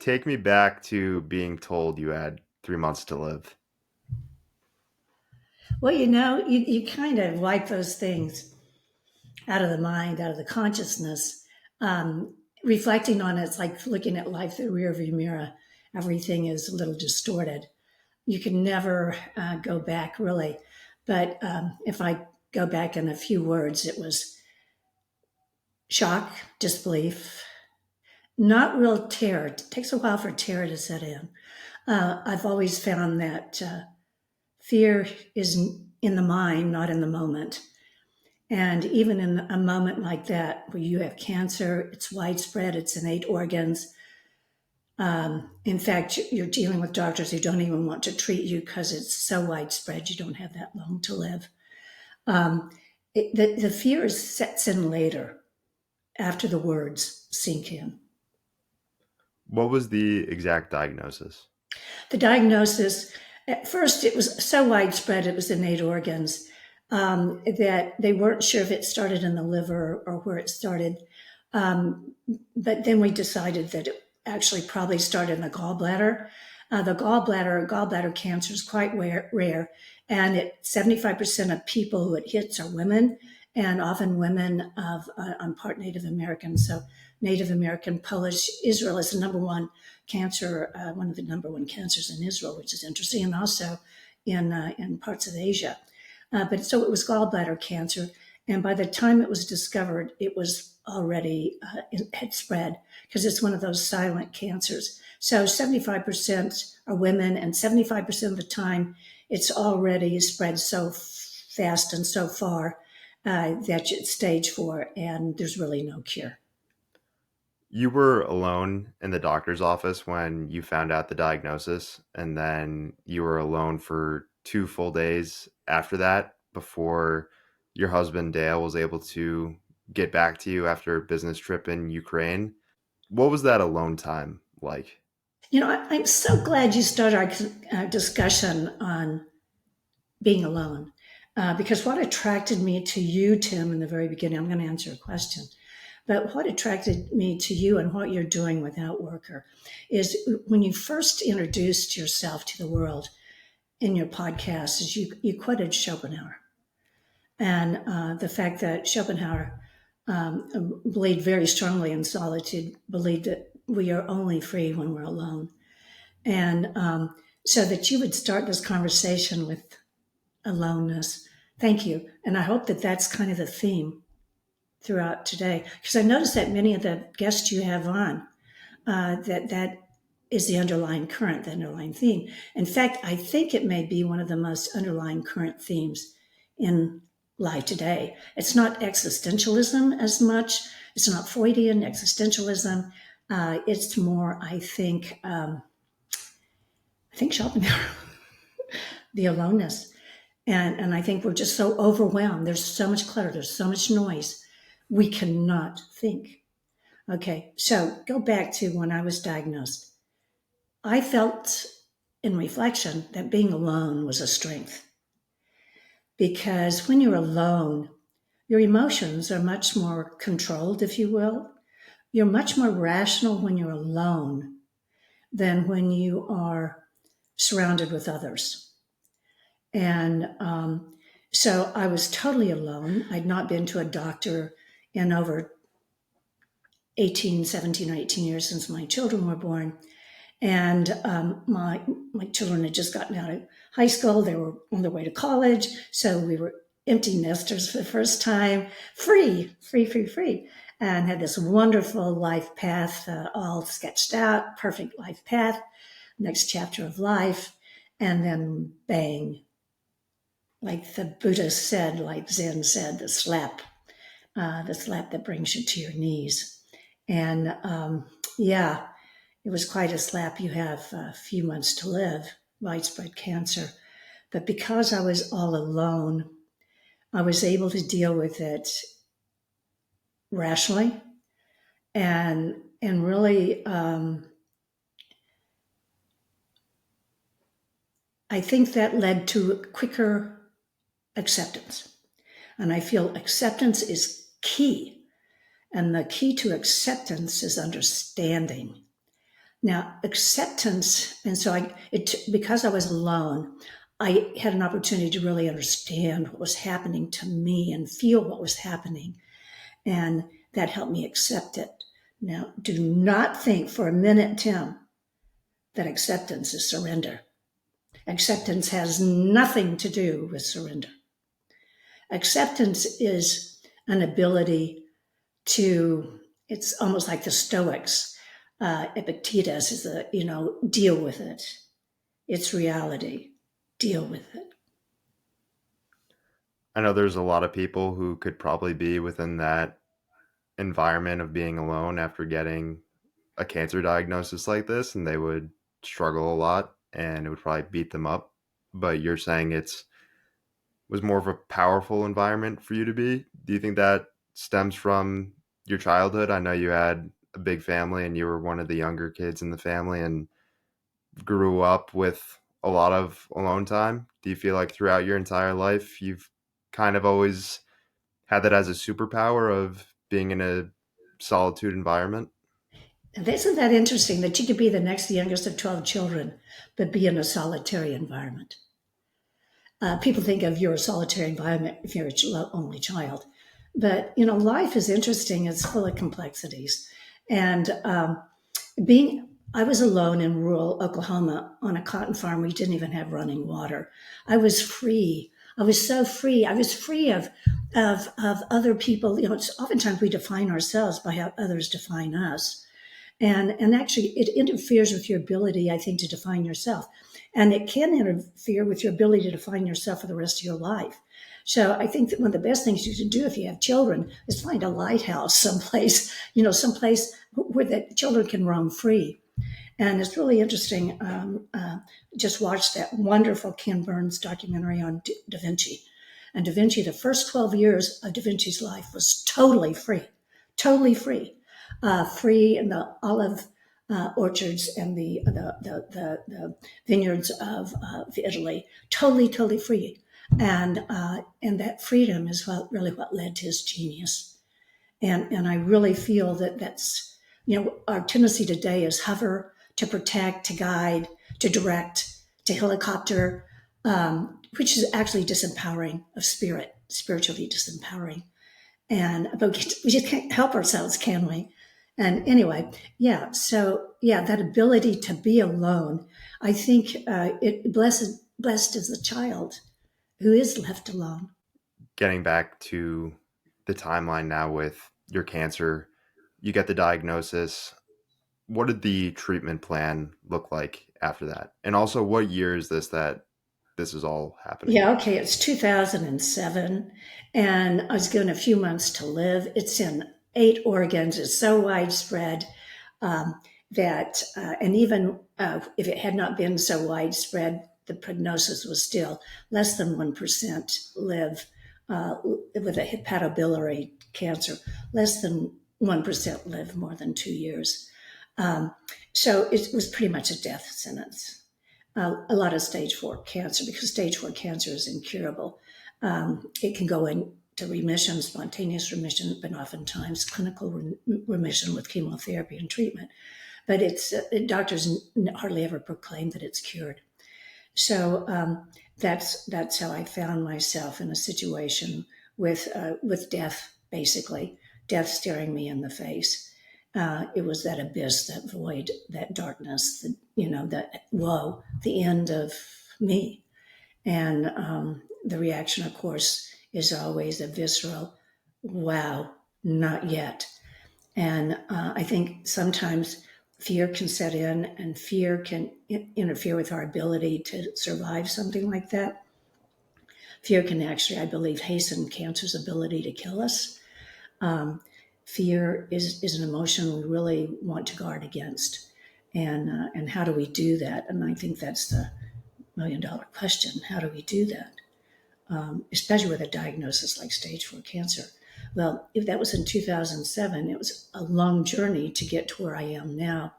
Take me back to being told you had 3 months to live. Well, you kind of wipe those things out of the mind, out of the consciousness. Reflecting on it's like looking at life through the rearview mirror. Everything is a little distorted. You can never go back, really. But if I go back in a few words, it was shock, disbelief, not real terror. It takes a while for terror to set in. I've always found that fear is in the mind, not in the moment. And even in a moment like that, where you have cancer, it's widespread, it's in 8 organs. In fact, you're dealing with doctors who don't even want to treat you because it's so widespread, you don't have that long to live. The fear sets in later, after the words sink in. What was the exact diagnosis? The diagnosis, at first, it was so widespread, it was in 8 organs, that they weren't sure if it started in the liver or where it started. But then we decided that it actually probably started in the gallbladder. The gallbladder cancer is quite rare, and 75% of people who it hits are women, and often women of I'm part Native American, so Native American, Polish. Israel is the number one cancer, one of the number one cancers in Israel, which is interesting, and also in parts of Asia. But so it was gallbladder cancer, and by the time it was discovered, it was already it had spread because it's one of those silent cancers. So 75% are women, and 75% of the time, it's already spread so fast and so far that it's stage 4, and there's really no cure. You were alone in the doctor's office when you found out the diagnosis, and then you were alone for 2 full days after that before your husband Dale was able to get back to you after a business trip in Ukraine. What was that alone time like? I'm so glad you started our discussion on being alone, because what attracted me to you, Tim, in the very beginning, I'm going to answer a question, but what attracted me to you and what you're doing with Outworker is when you first introduced yourself to the world in your podcast, is you quoted Schopenhauer. And the fact that Schopenhauer believed very strongly in solitude, believed that we are only free when we're alone. And so that you would start this conversation with aloneness. Thank you. And I hope that that's kind of the theme throughout today, because I noticed that many of the guests you have on, that is the underlying current, the underlying theme. In fact, I think it may be one of the most underlying current themes in life today. It's not existentialism as much. It's not Freudian existentialism. It's more, I think Schopenhauer, the aloneness. And I think we're just so overwhelmed. There's so much clutter. There's so much noise. We cannot think. Okay, so go back to when I was diagnosed. I felt in reflection that being alone was a strength, because when you're alone, your emotions are much more controlled, if you will. You're much more rational when you're alone than when you are surrounded with others. And so I was totally alone. I'd not been to a doctor in over 17 or 18 years since my children were born. And my children had just gotten out of high school. They were on their way to college. So we were empty nesters for the first time, free, and had this wonderful life path all sketched out, perfect life path, next chapter of life. And then bang, like the Buddha said, like Zen said, the slap that brings you to your knees. And yeah, it was quite a slap. You have a few months to live, widespread cancer. But because I was all alone, I was able to deal with it rationally and really, I think that led to quicker acceptance. And I feel acceptance is key. And the key to acceptance is understanding Now, acceptance, and so because I was alone, I had an opportunity to really understand what was happening to me and feel what was happening. And that helped me accept it. Now, do not think for a minute, Tim, that acceptance is surrender. Acceptance has nothing to do with surrender. Acceptance is an ability to, it's almost like the Stoics. Epictetus is deal with it. It's reality. Deal with it. I know there's a lot of people who could probably be within that environment of being alone after getting a cancer diagnosis like this, and they would struggle a lot and it would probably beat them up. But you're saying it's was more of a powerful environment for you to be. Do you think that stems from your childhood? I know you had a big family and you were one of the younger kids in the family and grew up with a lot of alone time. Do you feel like throughout your entire life you've kind of always had that as a superpower of being in a solitude environment? And isn't that interesting that you could be the next youngest of 12 children, but be in a solitary environment? People think of your solitary environment if you're a only child. But, life is interesting. It's full of complexities. And I was alone in rural Oklahoma on a cotton farm. We didn't even have running water. I was free. I was so free. I was free of other people. Oftentimes we define ourselves by how others define us. And actually, it interferes with your ability, I think, to define yourself. And it can interfere with your ability to define yourself for the rest of your life. So I think that one of the best things you can do if you have children is find a lighthouse someplace, someplace where the children can roam free. And it's really interesting. Just watched that wonderful Ken Burns documentary on Da Vinci. And Da Vinci, the first 12 years of Da Vinci's life was totally free, free in the olive orchards and the vineyards of Italy, totally free. And that freedom is what led to his genius. And I really feel that that's, our tendency today is hover, to protect, to guide, to direct, to helicopter, which is actually disempowering of spirit, spiritually disempowering. But we just can't help ourselves, can we? And anyway, yeah. So yeah, that ability to be alone, I think blessed is the child who is left alone. Getting back to the timeline now with your cancer, you get the diagnosis. What did the treatment plan look like after that? And also, what year is this that this is all happening? Yeah, okay, it's 2007, and I was given a few months to live. It's in 8 organs. It's so widespread and even if it had not been so widespread, the prognosis was still less than 1% live with a hepatobiliary cancer. Less than 1% live more than 2 years. So it was pretty much a death sentence. A lot of stage 4 cancer, because stage 4 cancer is incurable. It can go into remission, spontaneous remission, but oftentimes clinical remission with chemotherapy and treatment. But doctors hardly ever proclaim that it's cured. So that's how I found myself in a situation with death, basically, death staring me in the face. It was that abyss, that void, that darkness, that woe, the end of me. And the reaction, of course, is always a visceral, wow, not yet. And I think sometimes fear can set in, and fear can interfere with our ability to survive something like that. Fear can actually, I believe, hasten cancer's ability to kill us. Fear is an emotion we really want to guard against. And how do we do that? And I think that's the $1 million question. How do we do that? Especially with a diagnosis like stage 4 cancer. Well, if that was in 2007, it was a long journey to get to where I am now.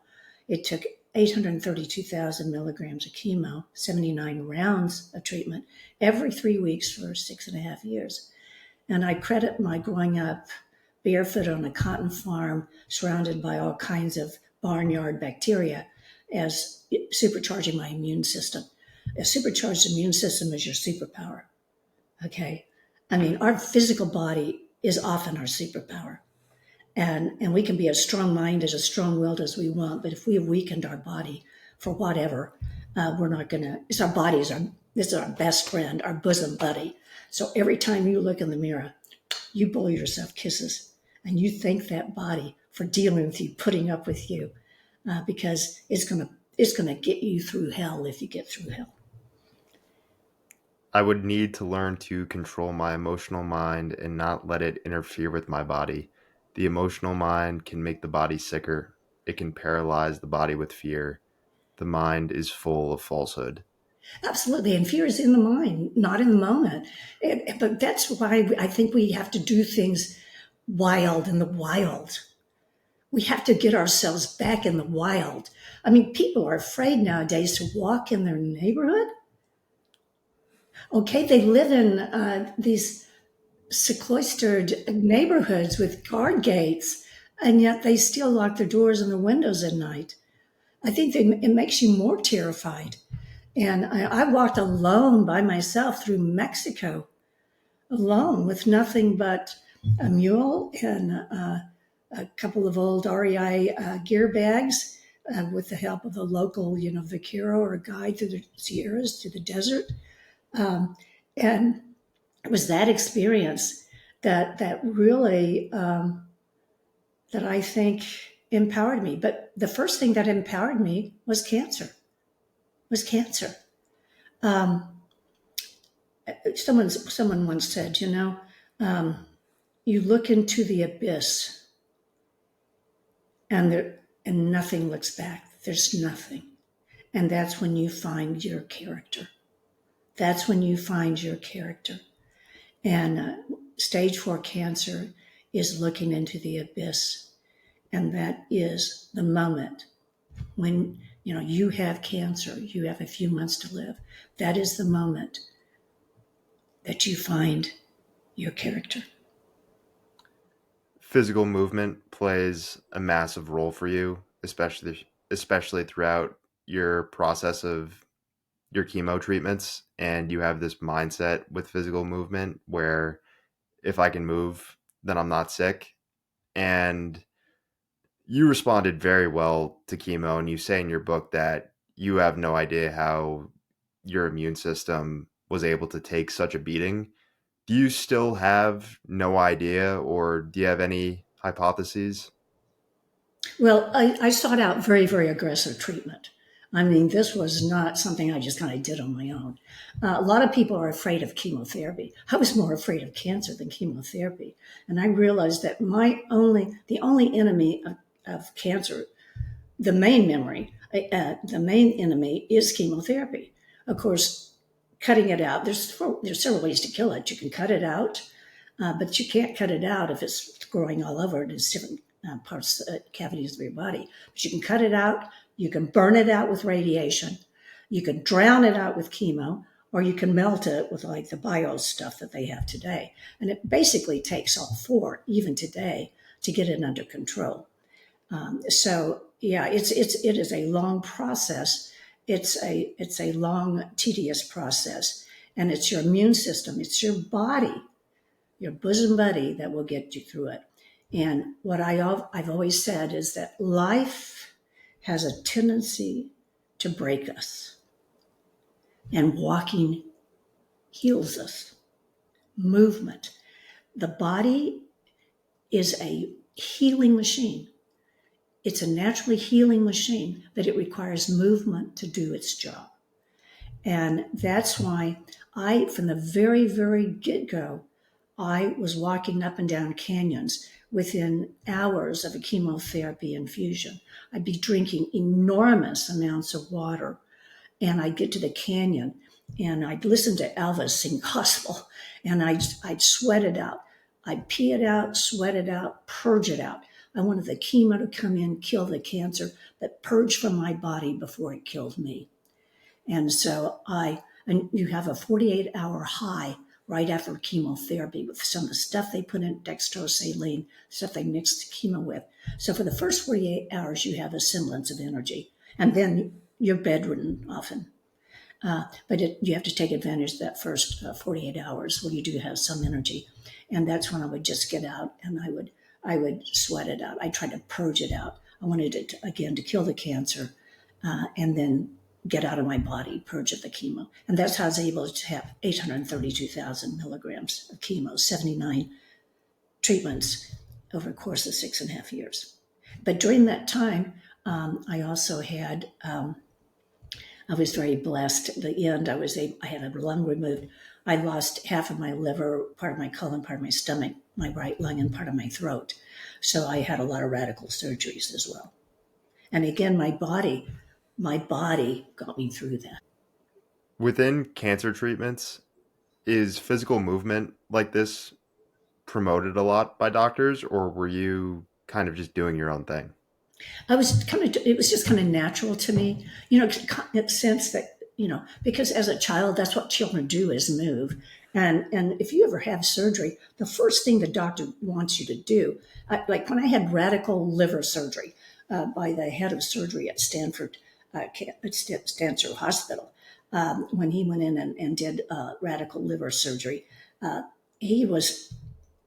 It took 832,000 milligrams of chemo, 79 rounds of treatment every 3 weeks for 6.5 years. And I credit my growing up barefoot on a cotton farm surrounded by all kinds of barnyard bacteria as supercharging my immune system. A supercharged immune system is your superpower. Okay. I mean, our physical body is often our superpower. And we can be as strong minded, as strong willed as we want, but if we have weakened our body for whatever, we're not gonna. It's our body is our this is our best friend, our bosom buddy. So every time you look in the mirror, you blow yourself kisses, and you thank that body for dealing with you, putting up with you, because it's gonna get you through hell if you get through hell. I would need to learn to control my emotional mind and not let it interfere with my body. The emotional mind can make the body sicker. It can paralyze the body with fear. The mind is full of falsehood. Absolutely, and fear is in the mind, not in the moment. But that's why I think we have to do things wild in the wild. We have to get ourselves back in the wild. I mean, people are afraid nowadays to walk in their neighborhood. Okay, they live in these sequestered neighborhoods with guard gates, and yet they still lock their doors and their windows at night. I think it makes you more terrified. And I walked alone by myself through Mexico, alone with nothing but a mule and a couple of old REI gear bags, with the help of a local, vaquero or a guide through the Sierras, through the desert. Um, and it was that experience that really that I think empowered me. But the first thing that empowered me was cancer. Was cancer. Um, someone once said, you look into the abyss, and nothing looks back. There's nothing, and that's when you find your character. That's when you find your character. And stage 4 cancer is looking into the abyss, and that is the moment when you have cancer. You have a few months to live. That is the moment that you find your character. Physical movement plays a massive role for you, especially throughout your process of your chemo treatments, and you have this mindset with physical movement where if I can move, then I'm not sick. And you responded very well to chemo, and you say in your book that you have no idea how your immune system was able to take such a beating. Do you still have no idea, or do you have any hypotheses? Well, I sought out very, very aggressive treatment. I mean, this was not something I just kind of did on my own. A lot of people are afraid of chemotherapy. I was more afraid of cancer than chemotherapy. And I realized that the only enemy of cancer, the main enemy is chemotherapy. Of course, cutting it out, there's several ways to kill it. You can cut it out, but you can't cut it out if it's growing all over. It's different parts, cavities of your body. But you can cut it out. You can burn it out with radiation. You can drown it out with chemo, or you can melt it with like the bio stuff that they have today. And it basically takes all four, even today, to get it under control. So yeah, it is a long process. It's a long, tedious process, and it's your immune system. It's your body, your bosom buddy, that will get you through it. And what I've always said is that life has a tendency to break us, and walking heals us. Movement. The body is a healing machine. It's a naturally healing machine, but it requires movement to do its job. And that's why from the very, very get-go, I was walking up and down canyons within hours of a chemotherapy infusion. I'd be drinking enormous amounts of water, and I'd get to the canyon and I'd listen to Elvis sing gospel, and I'd sweat it out. I'd pee it out, sweat it out, purge it out. I wanted the chemo to come in, kill the cancer, but purge from my body before it killed me. And so and you have a 48-hour high right after chemotherapy with some of the stuff they put in, dextrose, saline, stuff they mixed chemo with. So for the first 48 hours, you have a semblance of energy. And then you're bedridden often. But you have to take advantage of that first 48 hours where you do have some energy. And that's when I would just get out and I would sweat it out. I tried to purge it out. I wanted it, again, to kill the cancer and then get out of my body, purge of the chemo. And that's how I was able to have 832,000 milligrams of chemo, 79 treatments over a course of 6.5 years. But during that time, I also had I was very blessed. At the end, I had a lung removed. I lost half of my liver, part of my colon, part of my stomach, my right lung, and part of my throat. So I had a lot of radical surgeries as well. And again, my body got me through that. Within cancer treatments, is physical movement like this promoted a lot by doctors, or were you kind of just doing your own thing? It was just kind of natural to me, in the sense that, because as a child, that's what children do is move. And if you ever have surgery, the first thing the doctor wants you to do, like when I had radical liver surgery by the head of surgery at Stanford Hospital, when he went in and did radical liver surgery, he was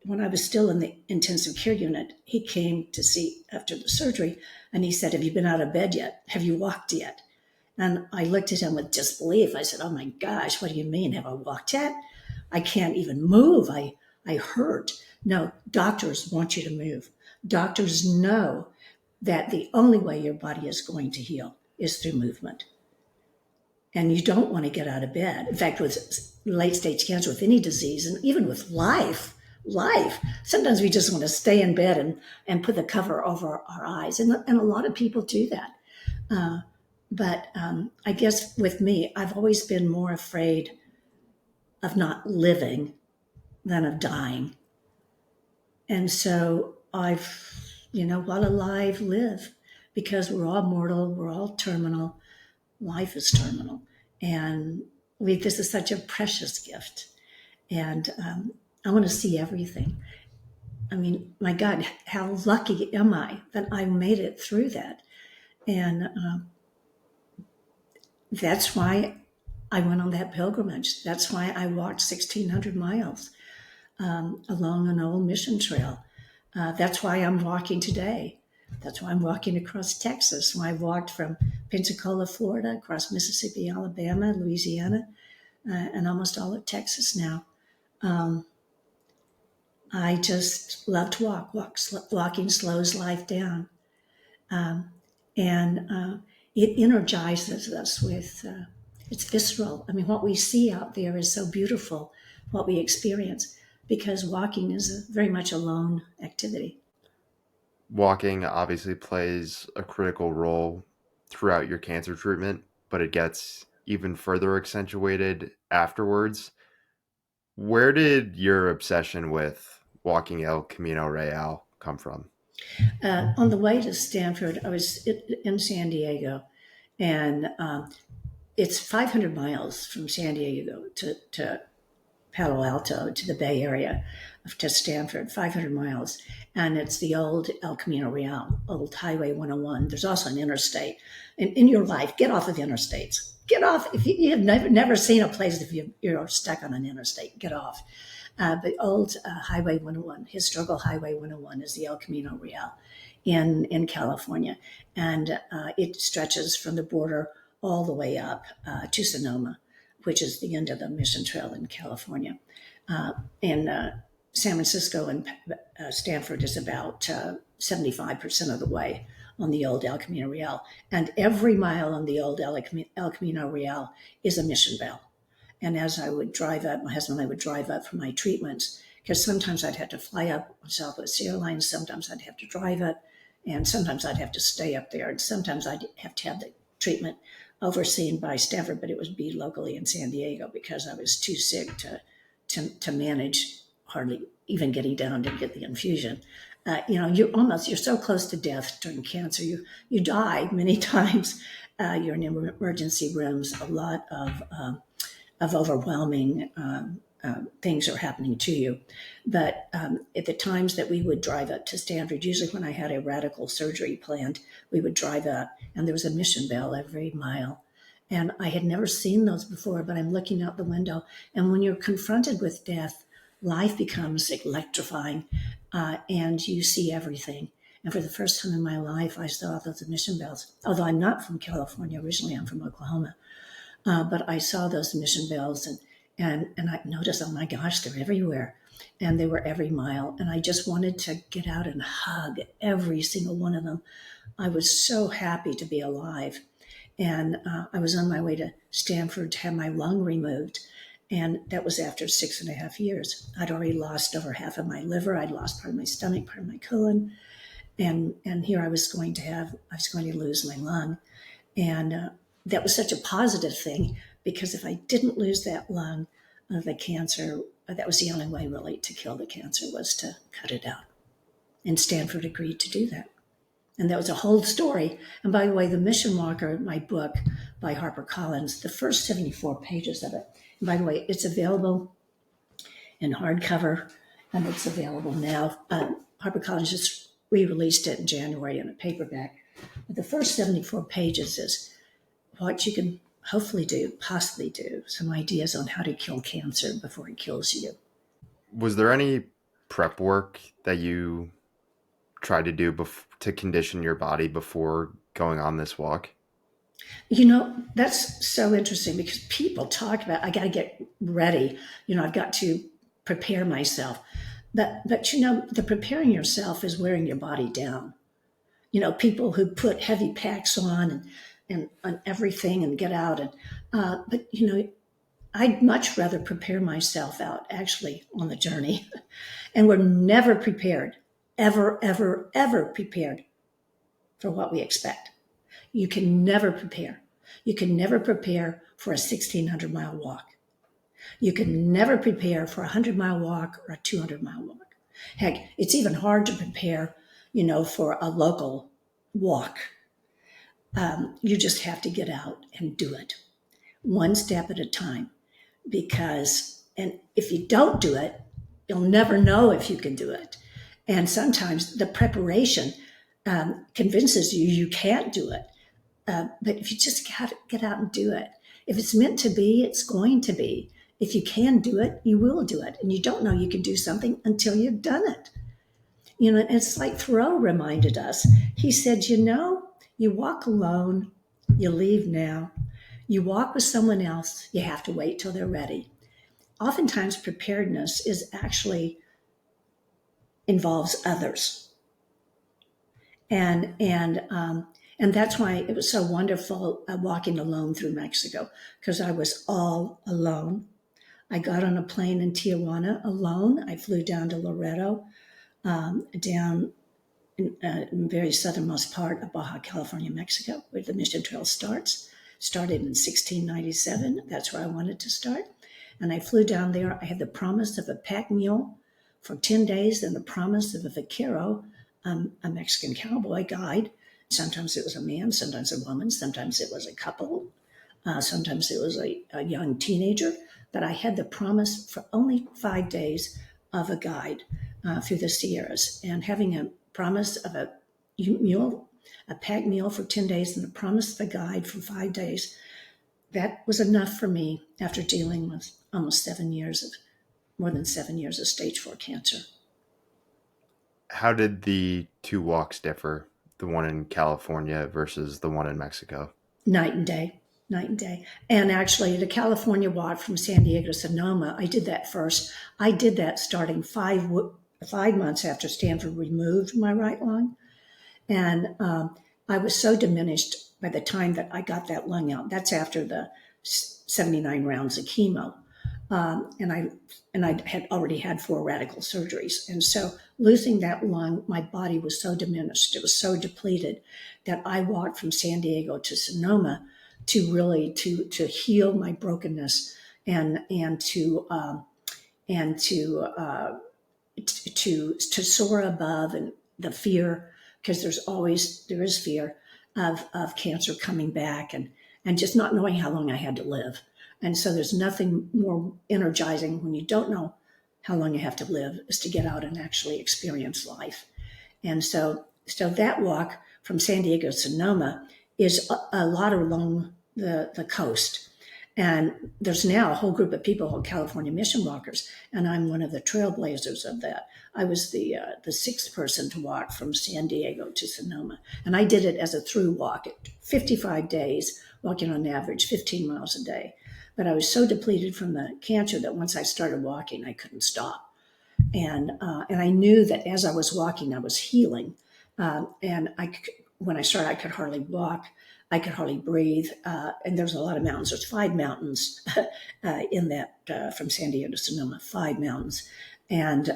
when I was still in the intensive care unit, he came to see after the surgery and he said, "Have you been out of bed yet? Have you walked yet?" And I looked at him with disbelief. I said, "Oh my gosh, what do you mean? Have I walked yet? I can't even move. I hurt." No, doctors want you to move. Doctors know that the only way your body is going to heal is through movement. And you don't want to get out of bed. In fact, with late stage cancer, with any disease, and even with life, sometimes we just want to stay in bed and put the cover over our eyes. And a lot of people do that. But I guess with me, I've always been more afraid of not living than of dying. And so while alive, live, because we're all mortal, we're all terminal. Life is terminal. And this is such a precious gift. And I want to see everything. I mean, my God, how lucky am I that I made it through that? And that's why I went on that pilgrimage. That's why I walked 1,600 miles along an old mission trail. That's why I'm walking today. That's why I'm walking across Texas. When I walked from Pensacola, Florida, across Mississippi, Alabama, Louisiana, and almost all of Texas now. I just love to walk. Walking slows life down. And it energizes us it's visceral. I mean, what we see out there is so beautiful, what we experience, because walking is very much a lone activity. Walking obviously plays a critical role throughout your cancer treatment, but it gets even further accentuated afterwards. Where did your obsession with walking El Camino Real come from? On the way to Stanford, I was in San Diego, and it's 500 miles from San Diego to Palo Alto, to the Bay Area, to Stanford, 500 miles. And it's the old El Camino Real, old Highway 101. There's also an interstate. In your life, get off of interstates. Get off. If you have never seen a place, if you're stuck on an interstate, get off. But old Highway 101, historical Highway 101, is the El Camino Real in California. And it stretches from the border all the way up to Sonoma, which is the end of the Mission Trail in California. And San Francisco and Stanford is about 75% of the way on the old El Camino Real. And every mile on the old El Camino Real is a mission bell. And as I would drive up, my husband and I would drive up for my treatments, because sometimes I'd have to fly up on Southwest Airlines, sometimes I'd have to drive up, and sometimes I'd have to stay up there, and sometimes I'd have to have the treatment overseen by Stanford, but it would be locally in San Diego because I was too sick to manage hardly even getting down to get the infusion. You're so close to death during cancer. You die many times. You're in emergency rooms. A lot of overwhelming things are happening to you. But at the times that we would drive up to Stanford, usually when I had a radical surgery planned, we would drive up and there was a mission bell every mile. And I had never seen those before, but I'm looking out the window. And when you're confronted with death, life becomes electrifying and you see everything. And for the first time in my life, I saw those mission bells. Although I'm not from California, originally I'm from Oklahoma. But I saw those mission bells and I noticed, oh my gosh, they're everywhere. And they were every mile. And I just wanted to get out and hug every single one of them. I was so happy to be alive. And I was on my way to Stanford to have my lung removed. And that was after 6.5 years. I'd already lost over half of my liver. I'd lost part of my stomach, part of my colon. And here I was going to lose my lung. And that was such a positive thing because if I didn't lose that lung, the cancer, that was the only way really to kill the cancer was to cut it out. And Stanford agreed to do that. And that was a whole story. And by the way, The Mission Walker, my book by HarperCollins, the first 74 pages of it, and by the way, it's available in hardcover and it's available now. HarperCollins just re-released it in January in a paperback. But the first 74 pages is what you can hopefully possibly do, some ideas on how to kill cancer before it kills you. Was there any prep work that you tried to do to condition your body before going on this walk? That's so interesting because people talk about, I got to get ready. I've got to prepare myself. But the preparing yourself is wearing your body down. People who put heavy packs on everything and get out. But I'd much rather prepare myself out actually on the journey. And we're never prepared, ever, ever, ever prepared for what we expect. You can never prepare. You can never prepare for a 1,600-mile walk. You can never prepare for a 100-mile walk or a 200-mile walk. Heck, it's even hard to prepare, for a local walk. You just have to get out and do it one step at a time and if you don't do it, you'll never know if you can do it. And sometimes the preparation convinces you can't do it. But if you just got to get out and do it, if it's meant to be, it's going to be. If you can do it, you will do it. And you don't know you can do something until you've done it. It's like Thoreau reminded us. He said, you walk alone, you leave now. You walk with someone else, you have to wait till they're ready. Oftentimes preparedness is actually involves others. And that's why it was so wonderful walking alone through Mexico, because I was all alone. I got on a plane in Tijuana alone. I flew down to Laredo, down in the very southernmost part of Baja California, Mexico, where the Mission Trail starts. Started in 1697. That's where I wanted to start. And I flew down there. I had the promise of a pack mule for 10 days and the promise of a vaquero, a Mexican cowboy guide. Sometimes it was a man, sometimes a woman, sometimes it was a couple, sometimes it was a young teenager. But I had the promise for only 5 days of a guide through the Sierras. And having a promise of a pack mule for 10 days and the promise of a guide for 5 days, that was enough for me after dealing with more than 7 years of stage 4 cancer. How did the two walks differ? The one in California versus the one in Mexico? Night and day. And actually, the California walk from San Diego to Sonoma, I did that first. I did that starting 5 months after Stanford removed my right lung. And I was so diminished by the time that I got that lung out. That's after the 79 rounds of chemo. And I had already had 4 radical surgeries. And so losing that lung, my body was so diminished. It was so depleted that I walked from San Diego to Sonoma to really to heal my brokenness and to soar above and the fear, because there is fear of cancer coming back and and just not knowing how long I had to live. And so there's nothing more energizing when you don't know how long you have to live is to get out and actually experience life. And so that walk from San Diego to Sonoma is a lot along the coast. And there's now a whole group of people called California Mission Walkers, and I'm one of the trailblazers of that. I was the sixth person to walk from San Diego to Sonoma, and I did it as a through walk, 55 days, walking on average 15 miles a day. But I was so depleted from the cancer that once I started walking, I couldn't stop. And I knew that as I was walking, I was healing. And when I started, I could hardly walk. I could hardly breathe. And there's a lot of mountains. There's 5 mountains in that from San Diego to Sonoma, 5 mountains, and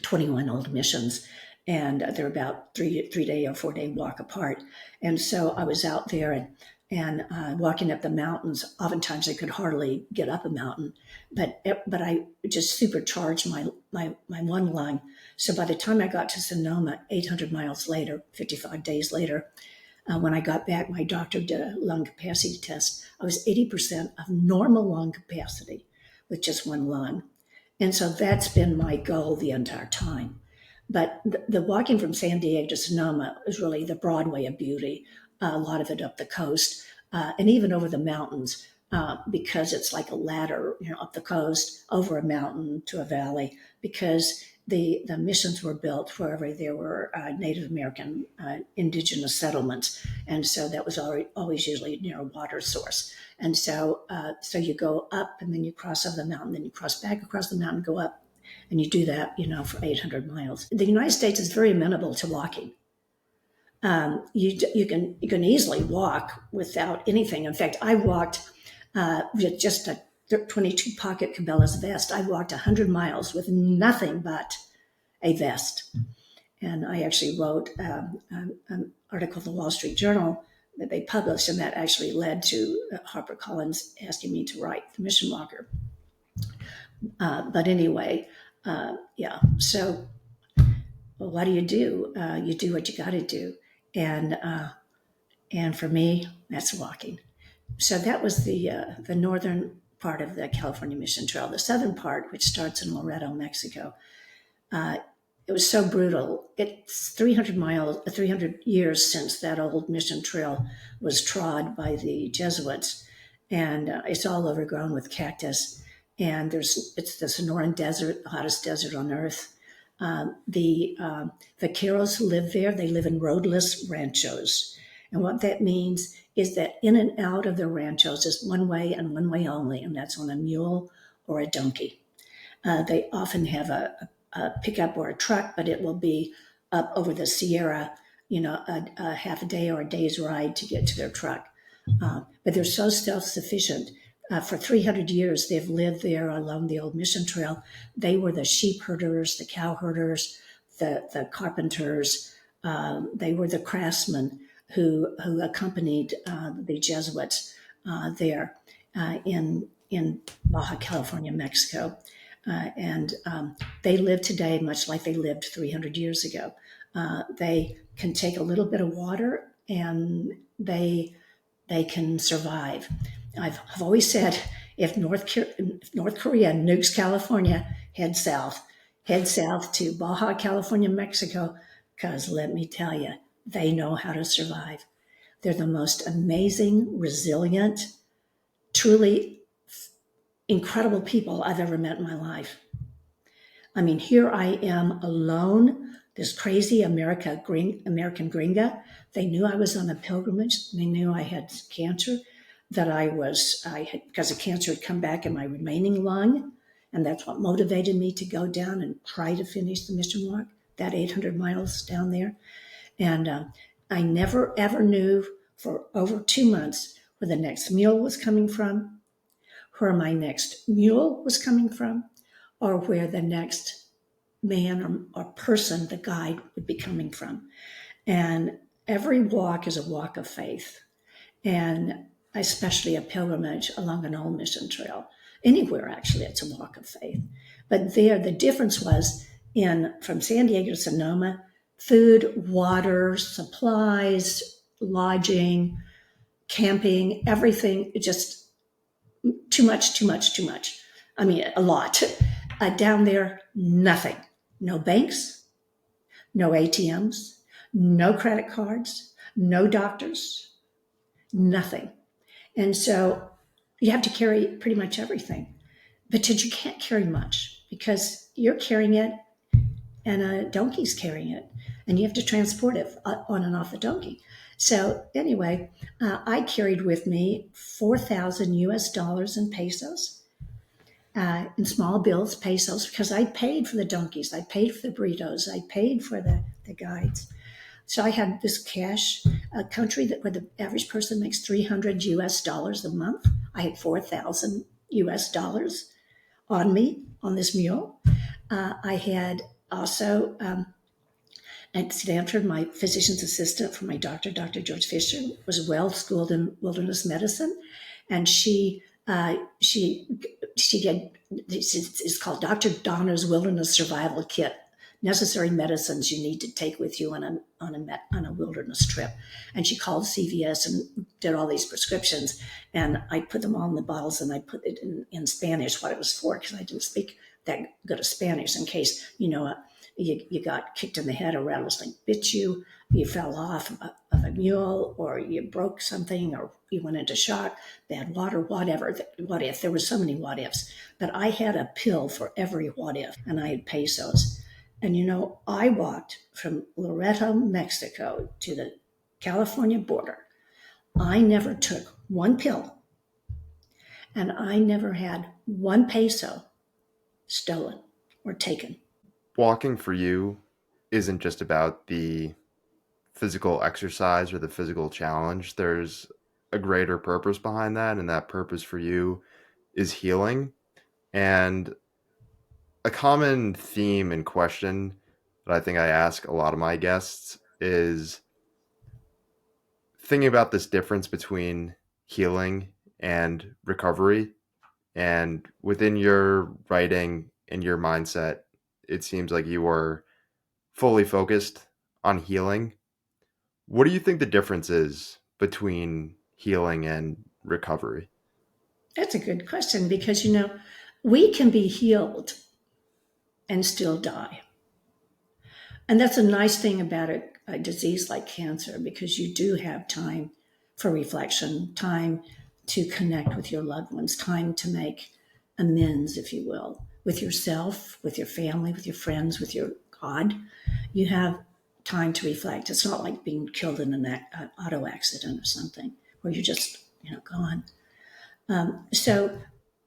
21 old missions. And they're about 3 day or 4 day walk apart. And so I was out there and walking up the mountains. Oftentimes I could hardly get up a mountain, but I just supercharged my one lung. So by the time I got to Sonoma, 800 miles later, 55 days later, when I got back, my doctor did a lung capacity test. I was 80% of normal lung capacity with just one lung. And so that's been my goal the entire time. But the walking from San Diego to Sonoma is really the Broadway of beauty, a lot of it up the coast, and even over the mountains, because it's like a ladder, up the coast, over a mountain to a valley, because the missions were built wherever there were Native American indigenous settlements. And so that was always usually near a water source. And so you go up and then you cross over the mountain, then you cross back across the mountain, go up, and you do that, for 800 miles. The United States is very amenable to walking. You can easily walk without anything. In fact, I walked with just a 22 pocket Cabela's vest. I walked 100 miles with nothing but a vest. And I actually wrote an article in the Wall Street Journal that they published, and that actually led to HarperCollins asking me to write The Mission Walker. But anyway, yeah. So, well, what do? You do what you got to do, and for me, that's walking. So that was the northern part of the California Mission Trail. The southern part, which starts in Loreto, Mexico, it was so brutal. It's 300 years since that old mission trail was trod by the Jesuits, and it's all overgrown with cactus. And it's the Sonoran Desert, the hottest desert on earth. The vaqueros who live there, they live in roadless ranchos. And what that means is that in and out of the ranchos is one way and one way only, and that's on a mule or a donkey. They often have a pickup or a truck, but it will be up over the Sierra, a half a day or a day's ride to get to their truck. But they're so self-sufficient. For 300 years, they've lived there along the old mission trail. They were the sheep herders, the cow herders, the carpenters. They were the craftsmen who accompanied the Jesuits there in Baja California, Mexico. And they live today much like they lived 300 years ago. They can take a little bit of water and they can survive. I've always said, if North Korea nukes California, head south to Baja California, Mexico, because let me tell you, they know how to survive. They're the most amazing, resilient, truly incredible people I've ever met in my life. I mean, here I am alone, this crazy American gringa. They knew I was on a pilgrimage. They knew I had cancer, because the cancer had come back in my remaining lung. And that's what motivated me to go down and try to finish the mission walk, that 800 miles down there. And I never, ever knew for over 2 months where the next meal was coming from, where my next mule was coming from, or where the next man or person, the guide, would be coming from. And every walk is a walk of faith, and especially a pilgrimage along an old mission trail. Anywhere, actually, it's a walk of faith. But there, the difference was from San Diego to Sonoma, food, water, supplies, lodging, camping, everything, just too much, too much, too much. I mean, a lot. Down there, nothing. No banks, no ATMs, no credit cards, no doctors, nothing. And so you have to carry pretty much everything. But you can't carry much because you're carrying it and a donkey's carrying it, and you have to transport it on and off the donkey. So anyway, I carried with me 4,000 US dollars in pesos, in small bills, pesos, because I paid for the donkeys, I paid for the burritos, I paid for the guides. So I had this cash, a country that where the average person makes 300 US dollars a month. I had 4,000 US dollars on me on this mule. I had also at Stanford, my physician's assistant for my doctor, Dr. George Fisher, was well schooled in wilderness medicine, and she did. It's called Dr. Donner's Wilderness Survival Kit. Necessary medicines you need to take with you on a wilderness trip. And she called CVS and did all these prescriptions, and I put them all in the bottles, and I put it in Spanish what it was for, because I didn't speak that good of Spanish, in case you got kicked in the head, a rattlesnake bit you, you fell off of a mule, or you broke something, or you went into shock, bad water, whatever. What if? There were so many what ifs. But I had a pill for every what if, and I had pesos. And I walked from Loreto, Mexico to the California border. I never took one pill, and I never had one peso stolen or taken. Walking for you isn't just about the physical exercise or the physical challenge. There's a greater purpose behind that, and that purpose for you is healing. And a common theme and question that I think I ask a lot of my guests is thinking about this difference between healing and recovery. And within your writing and your mindset, it seems like you are fully focused on healing. What do you think the difference is between healing and recovery? That's a good question, because we can be healed and still die. And that's a nice thing about a disease like cancer, because you do have time for reflection, time to connect with your loved ones, time to make amends, if you will, with yourself, with your family, with your friends, with your God. You have time to reflect. It's not like being killed in an auto accident or something where you're just, gone. So,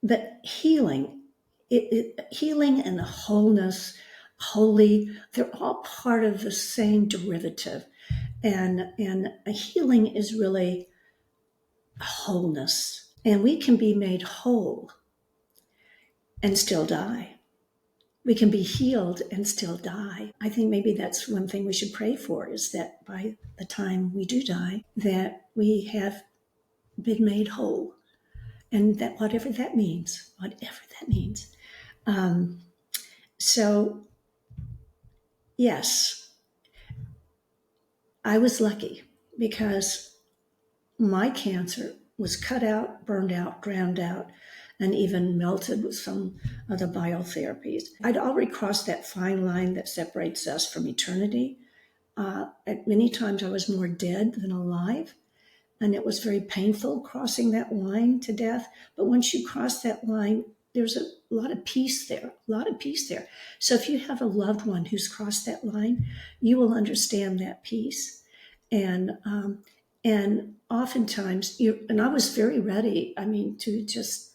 but healing and wholeness, holy, they're all part of the same derivative. And a healing is really wholeness. And we can be made whole and still die. We can be healed and still die. I think maybe that's one thing we should pray for, is that by the time we do die, that we have been made whole. And that whatever that means. Um, so, yes, I was lucky, because my cancer was cut out, burned out, drowned out, and even melted with some of the biotherapies. I'd already crossed that fine line that separates us from eternity. At many times I was more dead than alive, and it was very painful crossing that line to death. But once you cross that line, there's a lot of peace there, a lot of peace there. So if you have a loved one who's crossed that line, you will understand that peace. And oftentimes, and I was very ready, to just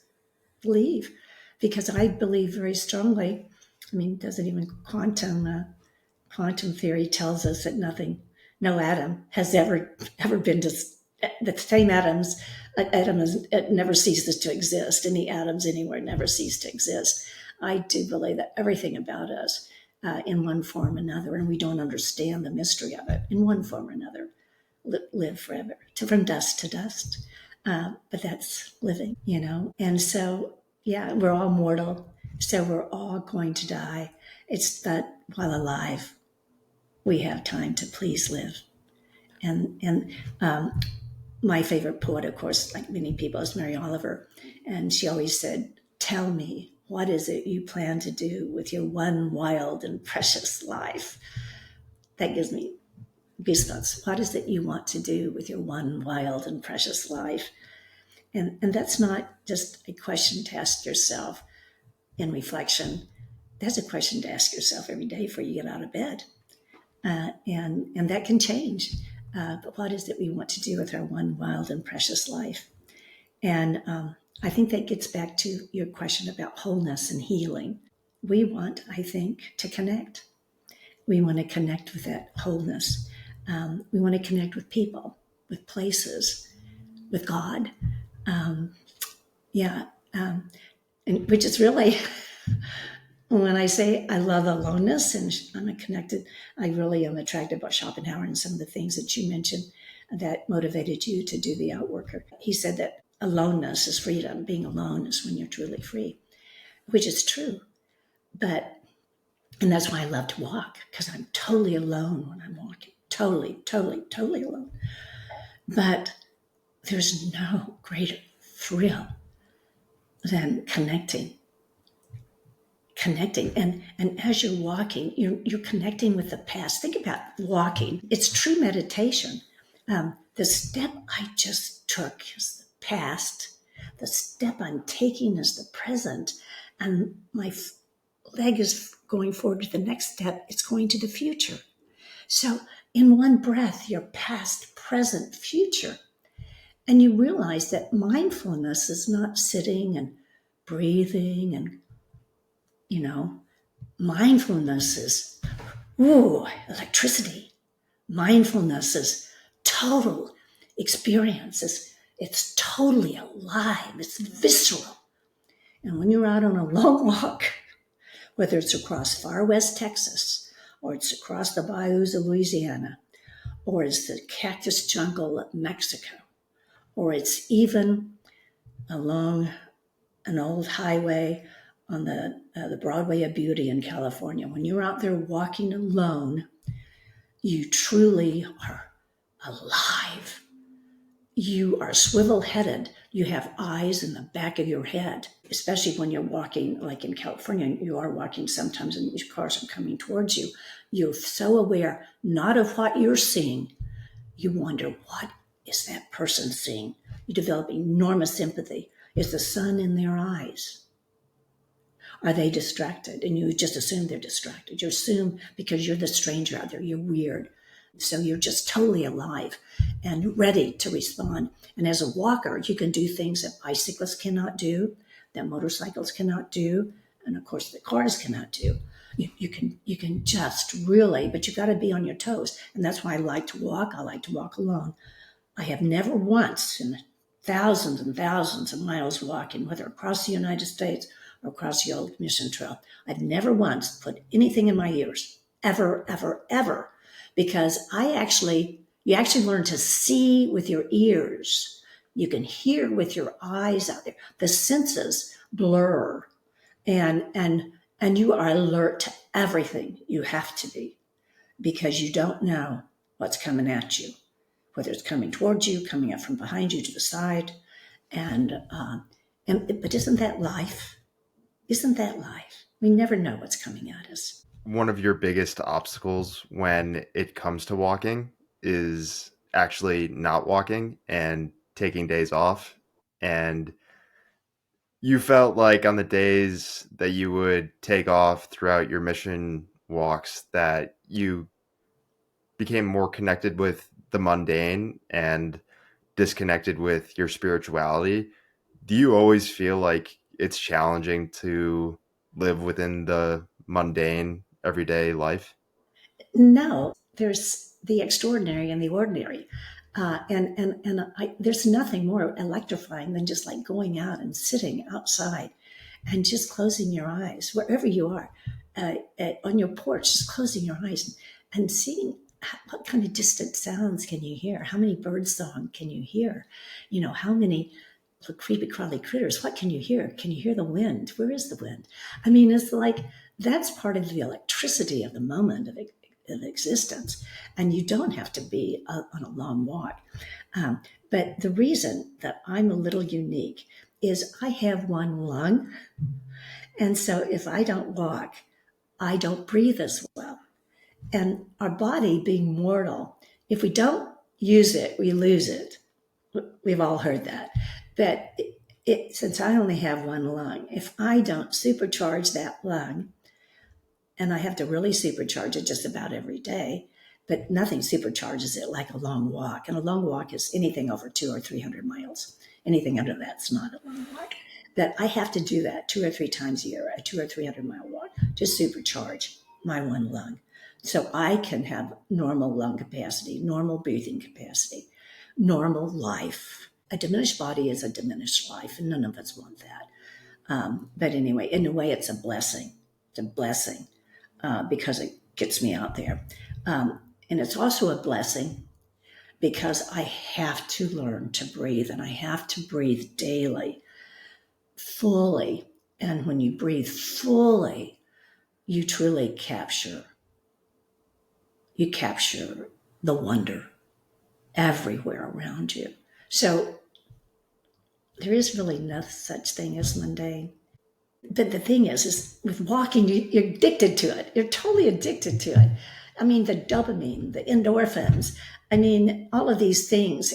leave, because I believe very strongly. Doesn't even quantum theory tells us that no atom has ever been the same atoms. It never ceases to exist. Any atoms anywhere never cease to exist. I do believe that everything about us, in one form or another, and we don't understand the mystery of it, in one form or another, live forever, from dust to dust. But that's living. And so, yeah, we're all mortal. So we're all going to die. It's that while alive, we have time to please live. And My favorite poet, of course, like many people, is Mary Oliver. And she always said, "Tell me, what is it you plan to do with your one wild and precious life?" That gives me goosebumps. What is it you want to do with your one wild and precious life? And that's not just a question to ask yourself in reflection. That's a question to ask yourself every day before you get out of bed. And that can change. But what is it we want to do with our one wild and precious life? And I think that gets back to your question about wholeness and healing. We want, I think, to connect. We want to connect with that wholeness. We want to connect with people, with places, with God. Um, yeah. And which is really, when I say I love aloneness and I'm connected, I really am attracted by Schopenhauer and some of the things that you mentioned that motivated you to do the Outworker. He said that aloneness is freedom. Being alone is when you're truly free, which is true. But, and that's why I love to walk, because I'm totally alone when I'm walking. Totally, totally, totally alone. But there's no greater thrill than connecting, and as you're walking, you're connecting with the past. Think about walking. It's true meditation. The step I just took is the past. The step I'm taking is the present, and my leg is going forward to the next step. It's going to the future. So in one breath, you're past, present, future. And you realize that mindfulness is not sitting and breathing and, you know, mindfulness is, ooh, electricity. Mindfulness is total experience. It's totally alive. It's visceral. And when you're out on a long walk, whether it's across far west Texas, or it's across the bayous of Louisiana, or it's the cactus jungle of Mexico, or it's even along an old highway on the Broadway of Beauty in California, when you're out there walking alone, you truly are alive. You are swivel headed. You have eyes in the back of your head, especially when you're walking, like in California, you are walking sometimes and these cars are coming towards you. You're so aware, not of what you're seeing. You wonder, what is that person seeing? You develop enormous empathy. Is the sun in their eyes? Are they distracted? And you just assume they're distracted. You assume because you're the stranger out there, you're weird. So you're just totally alive and ready to respond. And as a walker, you can do things that bicyclists cannot do, that motorcycles cannot do, and of course the cars cannot do. You can just really, but you got to be on your toes. And that's why I like to walk. I like to walk alone. I have never once in thousands and thousands of miles walking, whether across the United States or across the old Mission Trail, I've never once put anything in my ears, ever, ever, ever, because you actually learn to see with your ears. You can hear with your eyes out there. The senses blur, and you are alert to everything. You have to be, because you don't know what's coming at you, whether it's coming towards you, coming up from behind you to the side, and but isn't that life? Isn't that life? We never know what's coming at us. One of your biggest obstacles when it comes to walking is actually not walking and taking days off. And you felt like on the days that you would take off throughout your mission walks that you became more connected with the mundane and disconnected with your spirituality. Do you always feel like it's challenging to live within the mundane everyday life? No, there's the extraordinary and the ordinary. There's nothing more electrifying than just like going out and sitting outside and just closing your eyes wherever you are, on your porch, just closing your eyes and seeing what kind of distant sounds can you hear? How many bird song can you hear? How many creepy crawly critters? What can you hear? Can you hear the wind? Where is the wind? I mean, it's like that's part of the electricity of the moment of existence, and you don't have to be on a long walk. But the reason that I'm a little unique is I have one lung. And so if I don't walk, I don't breathe as well. And our body being mortal, if we don't use it, we lose it. We've all heard that. But since I only have one lung, if I don't supercharge that lung, and I have to really supercharge it just about every day, but nothing supercharges it like a long walk. And a long walk is anything over 200 or 300 miles. Anything under that's not a long walk. But I have to do that 2 or 3 times a year, a 2 or 300 mile walk to supercharge my one lung. So I can have normal lung capacity, normal breathing capacity, normal life. A diminished body is a diminished life, and none of us want that. But anyway, in a way, it's a blessing. It's a blessing because it gets me out there. And it's also a blessing because I have to learn to breathe, and I have to breathe daily, fully. And when you breathe fully, you truly capture the wonder everywhere around you. So there is really no such thing as mundane. But the thing is with walking, you're addicted to it. You're totally addicted to it. I mean, the dopamine, the endorphins. I mean, all of these things.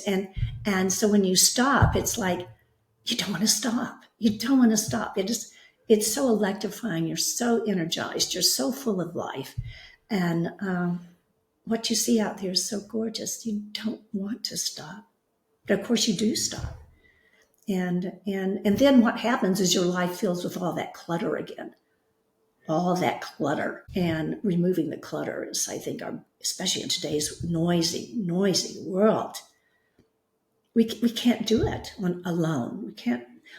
And so when you stop, it's like you don't want to stop. You don't want to stop. It's so electrifying. You're so energized. You're so full of life, and what you see out there is so gorgeous. You don't want to stop, but of course you do stop. And then what happens is your life fills with all that clutter again, all that clutter. And removing the clutter is, I think, especially in today's noisy world, we can't do it alone.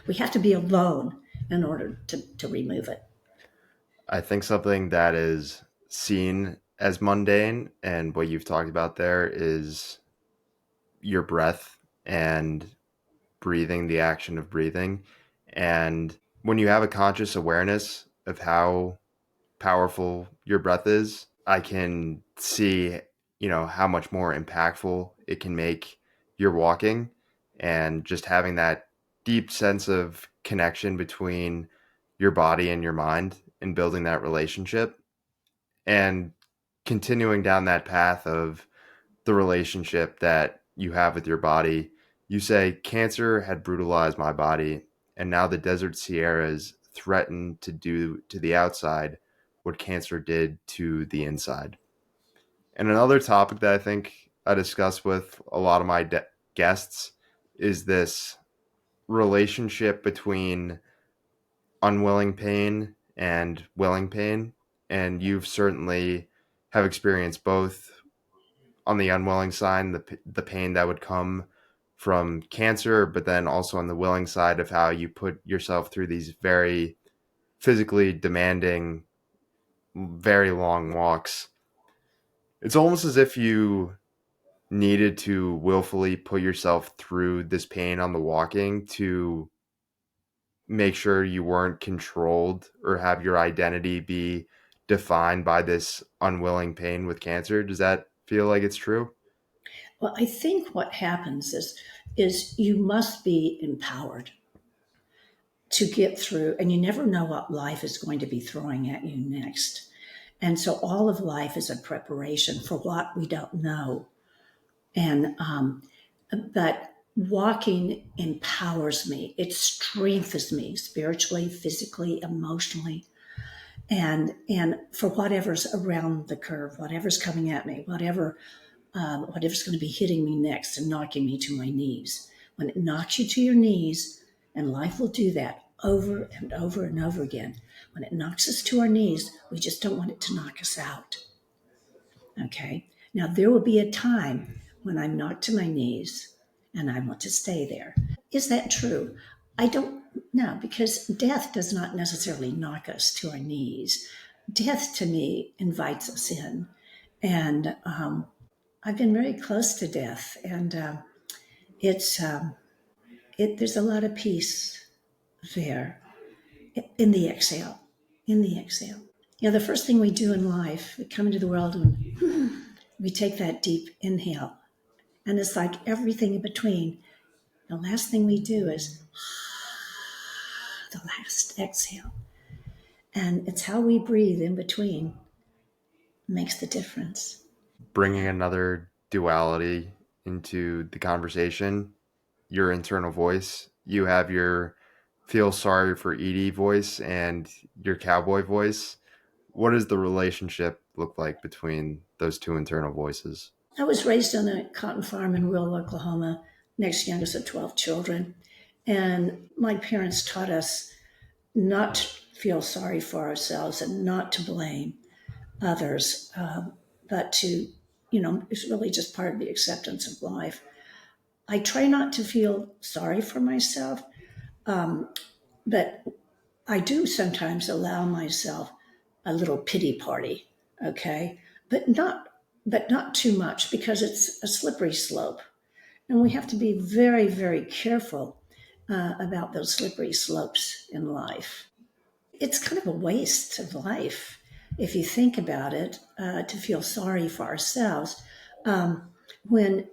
We have to be alone in order to remove it. I think something that is seen as mundane and what you've talked about there is your breath and breathing, the action of breathing. And when you have a conscious awareness of how powerful your breath is, I can see, how much more impactful it can make your walking, and just having that deep sense of connection between your body and your mind and building that relationship and continuing down that path of the relationship that you have with your body. You say cancer had brutalized my body, and now the desert Sierras threaten to do to the outside what cancer did to the inside. And another topic that I think I discuss with a lot of my guests is this relationship between unwilling pain and willing pain. And you've certainly have experienced both on the unwilling side, the pain that would come from cancer, but then also on the willing side of how you put yourself through these very physically demanding, very long walks. It's almost as if you needed to willfully put yourself through this pain on the walking to make sure you weren't controlled or have your identity be defined by this unwilling pain with cancer. Does that feel like it's true? Well, I think what happens is you must be empowered to get through, and you never know what life is going to be throwing at you next. And so all of life is a preparation for what we don't know. And but walking empowers me. It strengthens me spiritually, physically, emotionally, and for whatever's around the curve, whatever's coming at me, whatever's going to be hitting me next and knocking me to my knees. When it knocks you to your knees, and life will do that over and over and over again. When it knocks us to our knees, we just don't want it to knock us out. Okay. Now, there will be a time when I'm knocked to my knees and I want to stay there. Is that true? I don't know, because death does not necessarily knock us to our knees. Death to me invites us in. And I've been very close to death, and it's there's a lot of peace there in the exhale. In the exhale. The first thing we do in life, we come into the world and we take that deep inhale. And it's like everything in between The last thing we do is the last exhale. And it's how we breathe in between makes the difference. Bringing another duality into the conversation, your internal voice. You have your feel sorry for Edie voice and your cowboy voice. What does the relationship look like between those two internal voices? I was raised on a cotton farm in rural Oklahoma, next youngest of 12 children. And my parents taught us not to feel sorry for ourselves and not to blame others, but to, it's really just part of the acceptance of life. I try not to feel sorry for myself, but I do sometimes allow myself a little pity party, okay? But not too much because it's a slippery slope. And we have to be very, very careful about those slippery slopes in life. It's kind of a waste of life if you think about it, to feel sorry for ourselves, when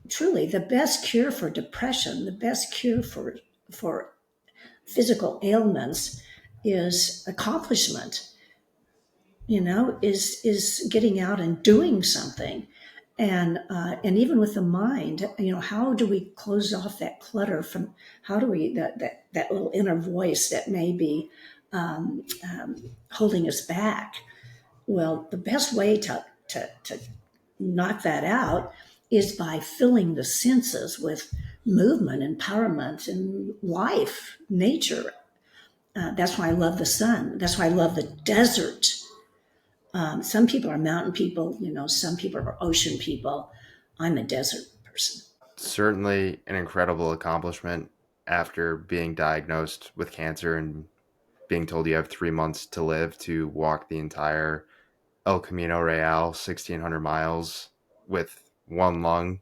truly the best cure for depression, the best cure for physical ailments is accomplishment, is getting out and doing something. And even with the mind, how do we close off that clutter from, how do we, that little inner voice that may be holding us back? Well, the best way to knock that out is by filling the senses with movement, empowerment, and life, nature. That's why I love the sun. That's why I love the desert. Some people are mountain people, some people are ocean people. I'm a desert person. Certainly an incredible accomplishment after being diagnosed with cancer and being told you have 3 months to live to walk the entire El Camino Real, 1,600 miles with one lung.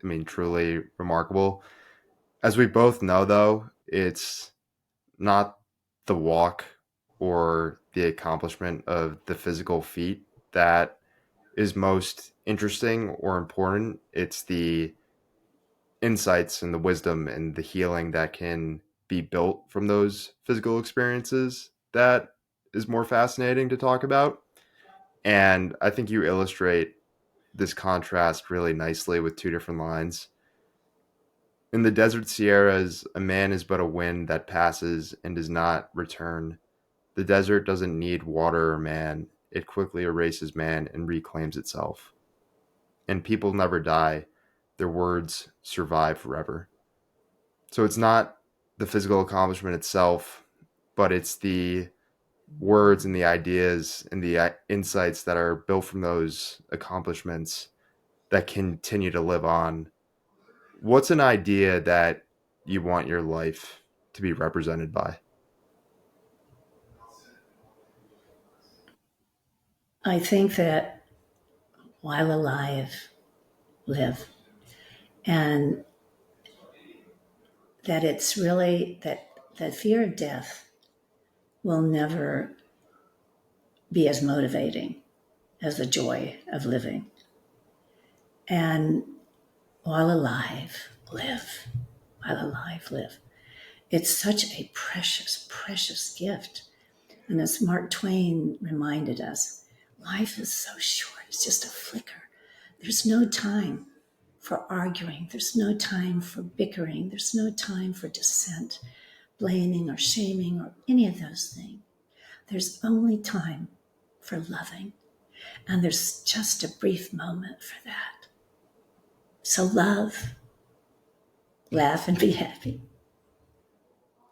I mean, truly remarkable. As we both know, though, it's not the walk or the accomplishment of the physical feat that is most interesting or important. It's the insights and the wisdom and the healing that can be built from those physical experiences that is more fascinating to talk about. And I think you illustrate this contrast really nicely with two different lines. In the desert Sierras, a man is but a wind that passes and does not return. The desert doesn't need water or man. It quickly erases man and reclaims itself. And people never die. Their words survive forever. So it's not the physical accomplishment itself, but it's the words and the ideas and the insights that are built from those accomplishments that continue to live on. What's an idea that you want your life to be represented by? I think that while alive, live. And that it's really that fear of death will never be as motivating as the joy of living. And while alive, live. While alive, live. It's such a precious, precious gift. And as Mark Twain reminded us, life is so short, it's just a flicker. There's no time for arguing, there's no time for bickering, there's no time for dissent, blaming or shaming or any of those things. There's only time for loving. And there's just a brief moment for that. So love, laugh, and be happy.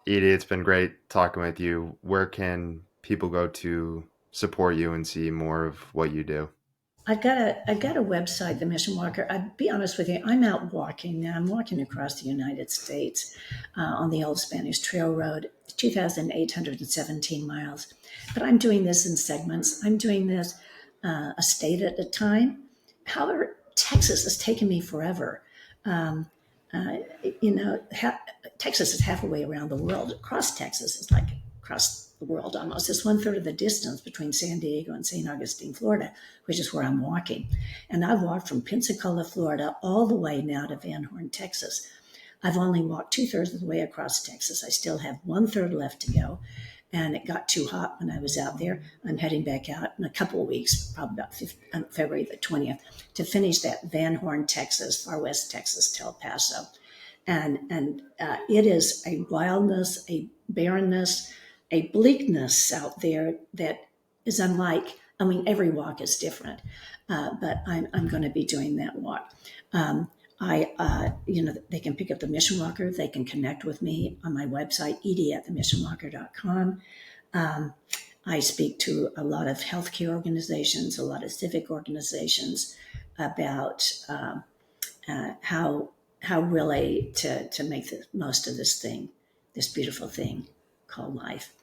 Edie, it's been great talking with you. Where can people go to support you and see more of what you do? I've got a website, The Mission Walker. I'll be honest with you, I'm out walking now. I'm walking across the United States on the old Spanish Trail Road, 2,817 miles. But I'm doing this in segments. I'm doing this a state at a time. However, Texas has taken me forever. Um, uh, Texas is halfway around the world. Across Texas is like across the world almost. It's one third of the distance between San Diego and St. Augustine, Florida, which is where I'm walking. And I've walked from Pensacola, Florida, all the way now to Van Horn, Texas. I've only walked 2/3 of the way across Texas. I still have 1/3 left to go. And it got too hot when I was out there. I'm heading back out in a couple of weeks, probably about February the 20th, to finish that Van Horn, Texas, far west Texas to El Paso. And it is a wildness, a barrenness, a bleakness out there that is unlike. I mean, every walk is different, but I'm going to be doing that walk. They can pick up the Mission Walker. They can connect with me on my website, edie@themissionwalker.com. Um, I speak to a lot of healthcare organizations, a lot of civic organizations about how really to make the most of this thing, this beautiful thing called life.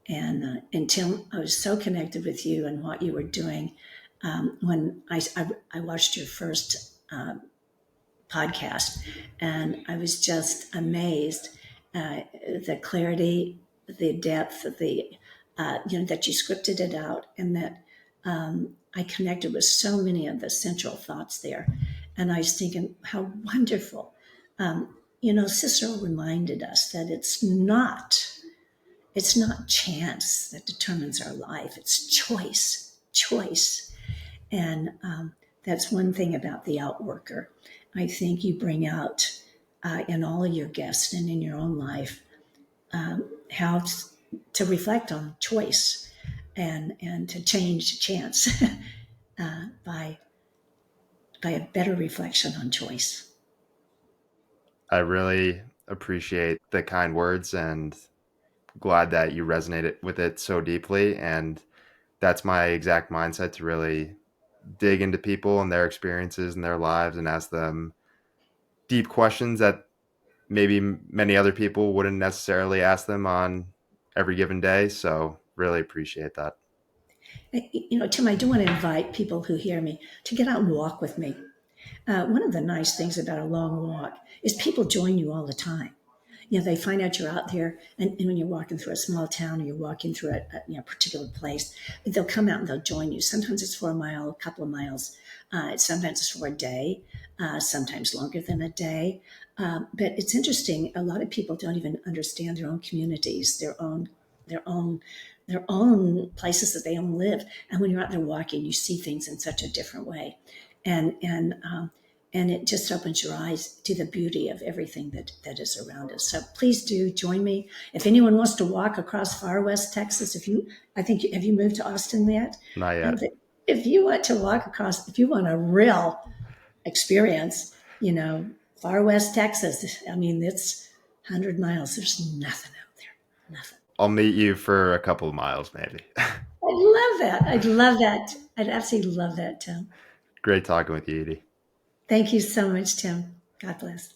And Tim, I was so connected with you and what you were doing when I watched your first podcast, and I was just amazed the clarity, the depth, that you scripted it out, and that I connected with so many of the central thoughts there. And I was thinking how wonderful. Cicero reminded us that it's not chance that determines our life. It's choice. And that's one thing about the Outworker. I think you bring out in all of your guests and in your own life how to reflect on choice and to change chance by a better reflection on choice. I really appreciate the kind words and glad that you resonated with it so deeply. And that's my exact mindset, to really dig into people and their experiences and their lives and ask them deep questions that maybe many other people wouldn't necessarily ask them on every given day. So, really appreciate that. Tim, I do want to invite people who hear me to get out and walk with me. One of the nice things about a long walk is people join you all the time. They find out you're out there, and when you're walking through a small town or you're walking through a particular place, they'll come out and they'll join you. Sometimes it's for a mile, a couple of miles. Sometimes it's for a day, sometimes longer than a day. But it's interesting. A lot of people don't even understand their own communities, their own, their own places that they own live. And when you're out there walking, you see things in such a different way, and it just opens your eyes to the beauty of everything that is around us. So please do join me. If anyone wants to walk across far west Texas, have you moved to Austin yet? Not yet. If you want to walk across, if you want a real experience, far west Texas, I mean, it's 100 miles. There's nothing out there, nothing. I'll meet you for a couple of miles, maybe. I'd love that. I'd love that. I'd absolutely love that, Tim. Great talking with you, Edie. Thank you so much, Tim. God bless.